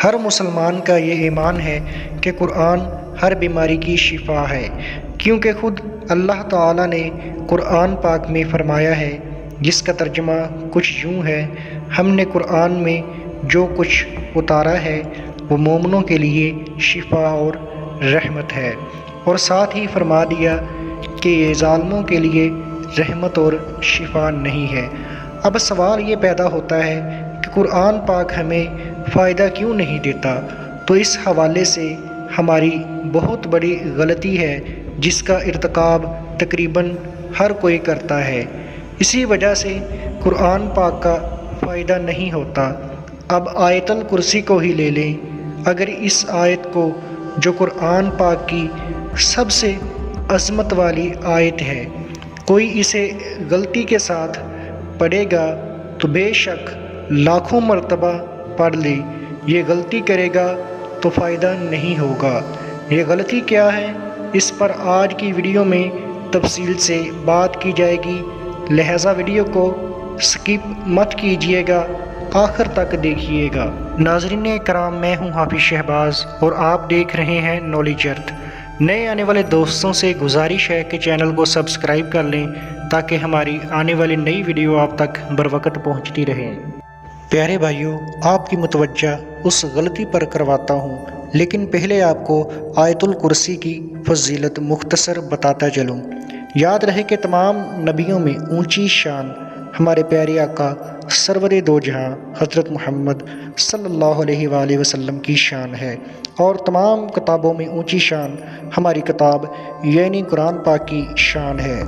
ہر مسلمان کا یہ ایمان ہے کہ قرآن ہر بیماری کی شفا ہے، کیونکہ خود اللہ تعالیٰ نے قرآن پاک میں فرمایا ہے، جس کا ترجمہ کچھ یوں ہے: ہم نے قرآن میں جو کچھ اتارا ہے وہ مومنوں کے لیے شفا اور رحمت ہے، اور ساتھ ہی فرما دیا کہ یہ ظالموں کے لیے رحمت اور شفا نہیں ہے۔ اب سوال یہ پیدا ہوتا ہے کہ قرآن پاک ہمیں فائدہ کیوں نہیں دیتا؟ تو اس حوالے سے ہماری بہت بڑی غلطی ہے جس کا ارتکاب تقریباً ہر کوئی کرتا ہے۔ اسی وجہ سے قرآن پاک کا فائدہ نہیں ہوتا۔ اب آیت الکرسی کو ہی لے لیں۔ اگر اس آیت کو، جو قرآن پاک کی سب سے عظمت والی آیت ہے، کوئی اسے غلطی کے ساتھ پڑھے گا تو بے شک لاکھوں مرتبہ پڑھ لے، یہ غلطی کرے گا تو فائدہ نہیں ہوگا۔ یہ غلطی کیا ہے، اس پر آج کی ویڈیو میں تفصیل سے بات کی جائے گی، لہذا ویڈیو کو سکپ مت کیجیے گا، آخر تک دیکھیے گا۔ ناظرین کرام، میں ہوں حافظ شہباز اور آپ دیکھ رہے ہیں نالج ارتھ۔ نئے آنے والے دوستوں سے گزارش ہے کہ چینل کو سبسکرائب کر لیں تاکہ ہماری آنے والی نئی ویڈیو آپ تک بروقت پہنچتی رہے۔ پیارے بھائیوں، آپ کی متوجہ اس غلطی پر کرواتا ہوں، لیکن پہلے آپ کو آیت الکرسی کی فضیلت مختصر بتاتا چلوں۔ یاد رہے کہ تمام نبیوں میں اونچی شان ہمارے پیارے آقا سرور دو جہاں حضرت محمد صلی اللہ علیہ وآلہ وسلم کی شان ہے، اور تمام کتابوں میں اونچی شان ہماری کتاب یعنی قرآن پاک کی شان ہے،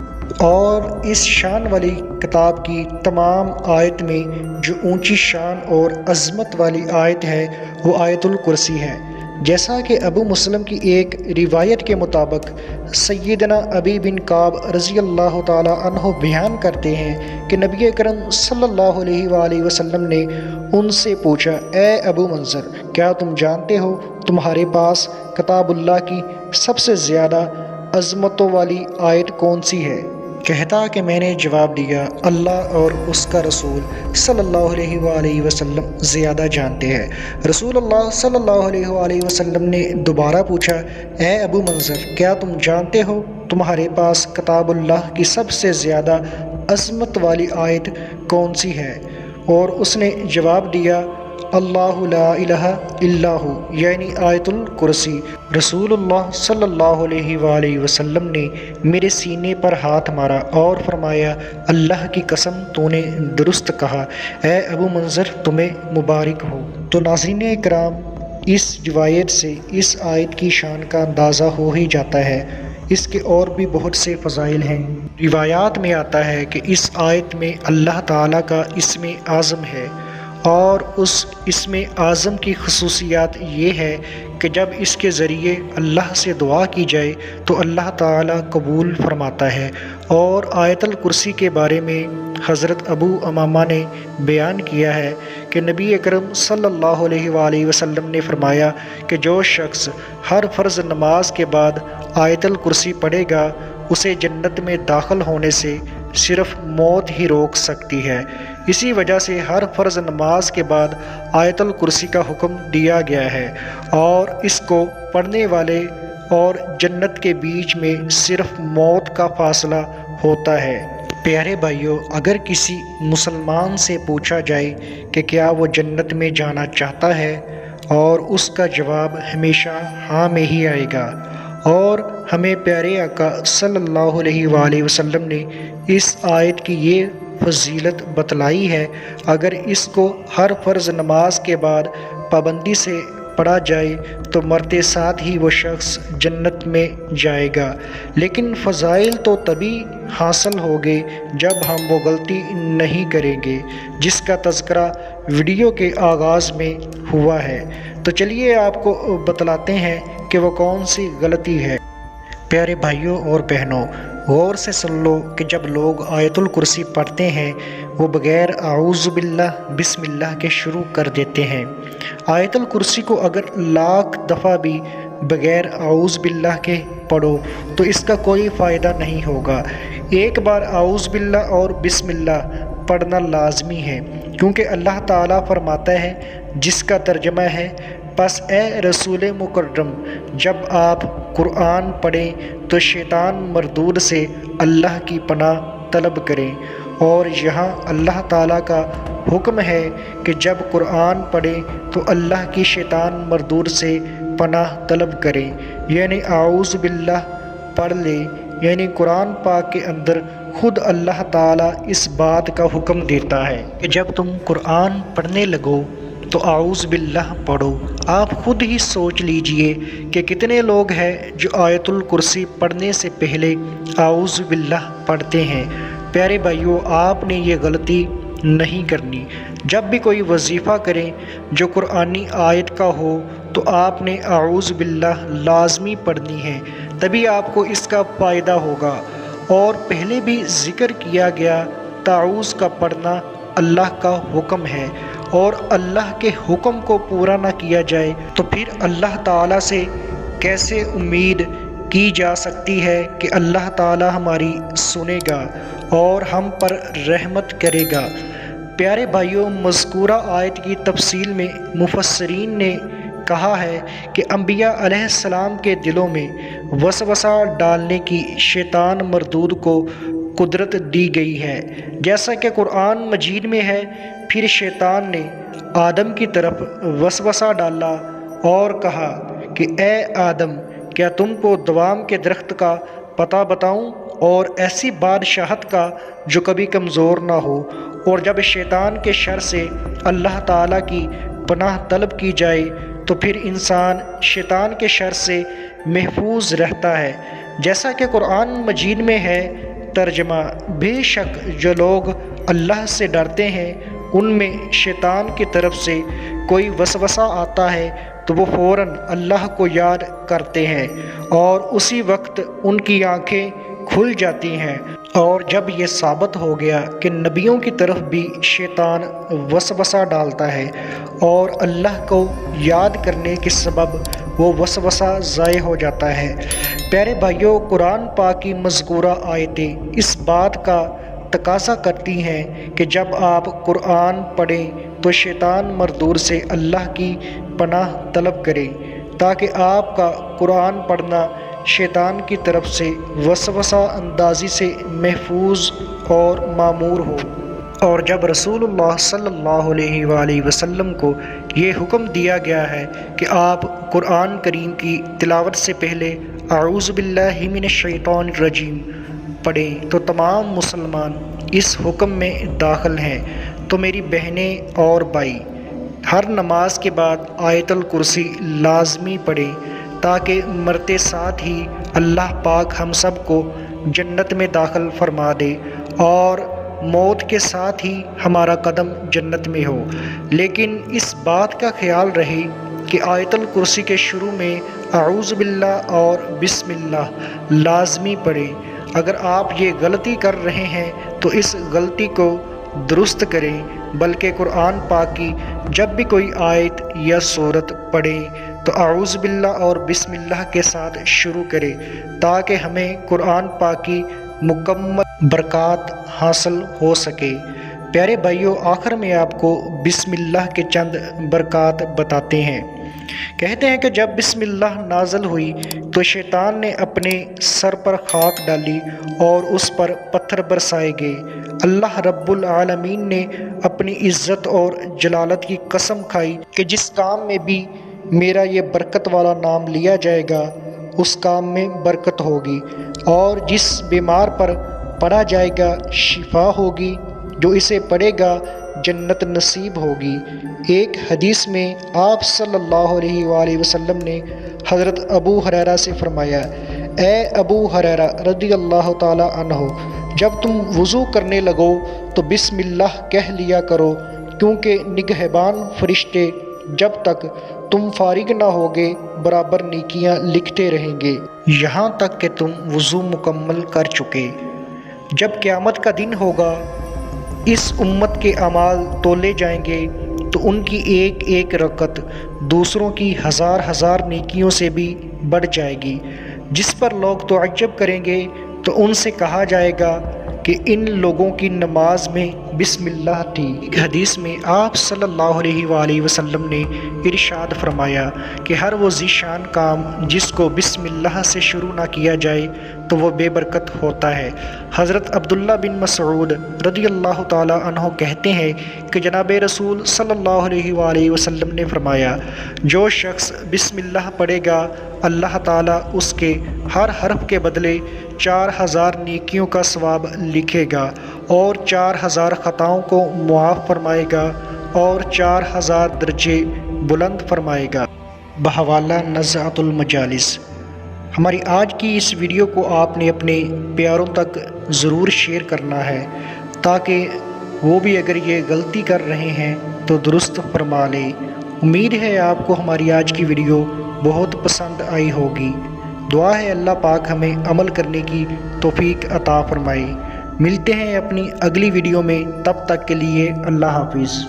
اور اس شان والی کتاب کی تمام آیت میں جو اونچی شان اور عظمت والی آیت ہے وہ آیت الکرسی ہے۔ جیسا کہ ابو مسلم کی ایک روایت کے مطابق سیدنا ابی بن کعب رضی اللہ تعالی عنہ بیان کرتے ہیں کہ نبی اکرم صلی اللہ علیہ وآلہ وسلم نے ان سے پوچھا، اے ابو منذر، کیا تم جانتے ہو تمہارے پاس کتاب اللہ کی سب سے زیادہ عظمتوں والی آیت کون سی ہے؟ کہتا کہ میں نے جواب دیا، اللہ اور اس کا رسول صلی اللہ علیہ وآلہ وسلم زیادہ جانتے ہیں۔ رسول اللہ صلی اللہ علیہ وآلہ وسلم نے دوبارہ پوچھا، اے ابو منذر، کیا تم جانتے ہو تمہارے پاس کتاب اللہ کی سب سے زیادہ عظمت والی آیت کون سی ہے؟ اور اس نے جواب دیا، اللہ لا الہ الا ہو، یعنی آیت الکرسی۔ رسول اللہ صلی اللہ علیہ وآلہ وسلم نے میرے سینے پر ہاتھ مارا اور فرمایا، اللہ کی قسم تو نے درست کہا، اے ابو منذر تمہیں مبارک ہو۔ تو ناظرین کرام، اس روایت سے اس آیت کی شان کا اندازہ ہو ہی جاتا ہے۔ اس کے اور بھی بہت سے فضائل ہیں۔ روایات میں آتا ہے کہ اس آیت میں اللہ تعالیٰ کا اسم اعظم ہے، اور اس اسم اعظم کی خصوصیات یہ ہے کہ جب اس کے ذریعے اللہ سے دعا کی جائے تو اللہ تعالیٰ قبول فرماتا ہے۔ اور آیت الکرسی کے بارے میں حضرت ابو امامہ نے بیان کیا ہے کہ نبی اکرم صلی اللہ علیہ وآلہ وسلم نے فرمایا کہ جو شخص ہر فرض نماز کے بعد آیت الکرسی پڑھے گا، اسے جنت میں داخل ہونے سے صرف موت ہی روک سکتی ہے۔ اسی وجہ سے ہر فرض نماز کے بعد آیت الکرسی کا حکم دیا گیا ہے، اور اس کو پڑھنے والے اور جنت کے بیچ میں صرف موت کا فاصلہ ہوتا ہے۔ پیارے بھائیوں، اگر کسی مسلمان سے پوچھا جائے کہ کیا وہ جنت میں جانا چاہتا ہے، اور اس کا جواب ہمیشہ ہاں میں ہی آئے گا، اور ہمیں پیارے آقا صلی اللہ علیہ وآلہ وسلم نے اس آیت کی یہ فضیلت بتلائی ہے، اگر اس کو ہر فرض نماز کے بعد پابندی سے پڑھا جائے تو مرتے ساتھ ہی وہ شخص جنت میں جائے گا۔ لیکن فضائل تو تبھی حاصل ہوگے جب ہم وہ غلطی نہیں کریں گے جس کا تذکرہ ویڈیو کے آغاز میں ہوا ہے۔ تو چلیے آپ کو بتلاتے ہیں کہ وہ کون سی غلطی ہے۔ پیارے بھائیوں اور بہنوں، غور سے سن لو کہ جب لوگ آیت الکرسی پڑھتے ہیں وہ بغیر اعوذ باللہ بسم اللہ کے شروع کر دیتے ہیں۔ آیت الکرسی کو اگر لاکھ دفعہ بھی بغیر اعوذ باللہ کے پڑھو تو اس کا کوئی فائدہ نہیں ہوگا۔ ایک بار اعوذ باللہ اور بسم اللہ پڑھنا لازمی ہے، کیونکہ اللہ تعالیٰ فرماتا ہے، جس کا ترجمہ ہے، پس اے رسول مکرم، جب آپ قرآن پڑھیں تو شیطان مردود سے اللہ کی پناہ طلب کریں۔ اور یہاں اللہ تعالیٰ کا حکم ہے کہ جب قرآن پڑھیں تو اللہ کی شیطان مردود سے پناہ طلب کریں، یعنی اعوذ باللہ پڑھ لیں۔ یعنی قرآن پاک کے اندر خود اللہ تعالیٰ اس بات کا حکم دیتا ہے کہ جب تم قرآن پڑھنے لگو تو اعوذ باللہ پڑھو۔ آپ خود ہی سوچ لیجئے کہ کتنے لوگ ہیں جو آیت الکرسی پڑھنے سے پہلے اعوذ باللہ پڑھتے ہیں۔ پیارے بھائیو، آپ نے یہ غلطی نہیں کرنی۔ جب بھی کوئی وظیفہ کریں جو قرآنی آیت کا ہو تو آپ نے اعوذ باللہ لازمی پڑھنی ہے، تبھی آپ کو اس کا فائدہ ہوگا۔ اور پہلے بھی ذکر کیا گیا تعوذ کا پڑھنا اللہ کا حکم ہے، اور اللہ کے حکم کو پورا نہ کیا جائے تو پھر اللہ تعالیٰ سے کیسے امید کی جا سکتی ہے کہ اللہ تعالیٰ ہماری سنے گا اور ہم پر رحمت کرے گا۔ پیارے بھائیوں، مذکورہ آیت کی تفصیل میں مفسرین نے کہا ہے کہ انبیاء علیہ السلام کے دلوں میں وسوسہ ڈالنے کی شیطان مردود کو قدرت دی گئی ہے، جیسا کہ قرآن مجید میں ہے۔ پھر شیطان نے آدم کی طرف وسوسہ ڈالا اور کہا کہ اے آدم، کیا تم کو دوام کے درخت کا پتہ بتاؤں اور ایسی بادشاہت کا جو کبھی کمزور نہ ہو؟ اور جب شیطان کے شر سے اللہ تعالیٰ کی پناہ طلب کی جائے تو پھر انسان شیطان کے شر سے محفوظ رہتا ہے، جیسا کہ قرآن مجید میں ہے ترجمہ: بے شک جو لوگ اللہ سے ڈرتے ہیں ان میں شیطان کی طرف سے کوئی وسوسہ آتا ہے تو وہ فوراً اللہ کو یاد کرتے ہیں اور اسی وقت ان کی آنکھیں کھل جاتی ہیں۔ اور جب یہ ثابت ہو گیا کہ نبیوں کی طرف بھی شیطان وسوسہ ڈالتا ہے اور اللہ کو یاد کرنے کے سبب وہ وسوسہ ضائع ہو جاتا ہے۔ پیارے بھائیوں، قرآن پاک کی مذکورہ آیتیں اس بات کا تقاضا کرتی ہیں کہ جب آپ قرآن پڑھیں تو شیطان مردود سے اللہ کی پناہ طلب کریں، تاکہ آپ کا قرآن پڑھنا شیطان کی طرف سے وسوسہ اندازی سے محفوظ اور معمور ہو۔ اور جب رسول اللہ صلی اللہ علیہ وآلہ وسلم کو یہ حکم دیا گیا ہے کہ آپ قرآن کریم کی تلاوت سے پہلے اعوذ باللہ من الشیطان الرجیم پڑھیں تو تمام مسلمان اس حکم میں داخل ہیں۔ تو میری بہنیں اور بھائی، ہر نماز کے بعد آیت الکرسی لازمی پڑھیں تاکہ مرتے ساتھ ہی اللہ پاک ہم سب کو جنت میں داخل فرما دے اور موت کے ساتھ ہی ہمارا قدم جنت میں ہو۔ لیکن اس بات کا خیال رہے کہ آیت الکرسی کے شروع میں اعوذ باللہ اور بسم اللہ لازمی پڑھیں۔ اگر آپ یہ غلطی کر رہے ہیں تو اس غلطی کو درست کریں، بلکہ قرآن پاک کی جب بھی کوئی آیت یا سورت پڑھیں تو اعوذ باللہ اور بسم اللہ کے ساتھ شروع کریں تاکہ ہمیں قرآن پاک کی مکمل برکات حاصل ہو سکے۔ پیارے بھائیوں، آخر میں آپ کو بسم اللہ کے چند برکات بتاتے ہیں۔ کہتے ہیں کہ جب بسم اللہ نازل ہوئی تو شیطان نے اپنے سر پر خاک ڈالی اور اس پر پتھر برسائے گئے۔ اللہ رب العالمین نے اپنی عزت اور جلالت کی قسم کھائی کہ جس کام میں بھی میرا یہ برکت والا نام لیا جائے گا اس کام میں برکت ہوگی، اور جس بیمار پر پڑھا جائے گا شفا ہوگی، جو اسے پڑھے گا جنت نصیب ہوگی۔ ایک حدیث میں آپ صلی اللہ علیہ وآلہ وسلم نے حضرت ابو ہریرہ سے فرمایا: اے ابو ہریرہ رضی اللہ تعالی عنہ، جب تم وضو کرنے لگو تو بسم اللہ کہہ لیا کرو، کیونکہ نگہبان فرشتے جب تک تم فارغ نہ ہوگے برابر نیکیاں لکھتے رہیں گے یہاں تک کہ تم وضو مکمل کر چکے۔ جب قیامت کا دن ہوگا اس امت کے اعمال تولے جائیں گے تو ان کی ایک ایک رکعت دوسروں کی ہزار ہزار نیکیوں سے بھی بڑھ جائے گی، جس پر لوگ تعجب کریں گے تو ان سے کہا جائے گا کہ ان لوگوں کی نماز میں بسم اللہ تھی۔ ایک حدیث میں آپ صلی اللہ علیہ وآلہ وسلم نے ارشاد فرمایا کہ ہر وہ ذیشان کام جس کو بسم اللہ سے شروع نہ کیا جائے تو وہ بے برکت ہوتا ہے۔ حضرت عبداللہ بن مسعود رضی اللہ تعالیٰ عنہ کہتے ہیں کہ جناب رسول صلی اللہ علیہ وآلہ وسلم نے فرمایا، جو شخص بسم اللہ پڑھے گا اللہ تعالیٰ اس کے ہر حرف کے بدلے 4000 نیکیوں کا ثواب لکھے گا اور 4000 خطاؤں کو معاف فرمائے گا اور 4000 درجے بلند فرمائے گا۔ بحوالہ نزعۃ المجالس۔ ہماری آج کی اس ویڈیو کو آپ نے اپنے پیاروں تک ضرور شیئر کرنا ہے تاکہ وہ بھی اگر یہ غلطی کر رہے ہیں تو درست فرما لیں۔ امید ہے آپ کو ہماری آج کی ویڈیو بہت پسند آئی ہوگی۔ دعا ہے اللہ پاک ہمیں عمل کرنے کی توفیق عطا فرمائے۔ ملتے ہیں اپنی اگلی ویڈیو میں، تب تک کے لیے اللہ حافظ۔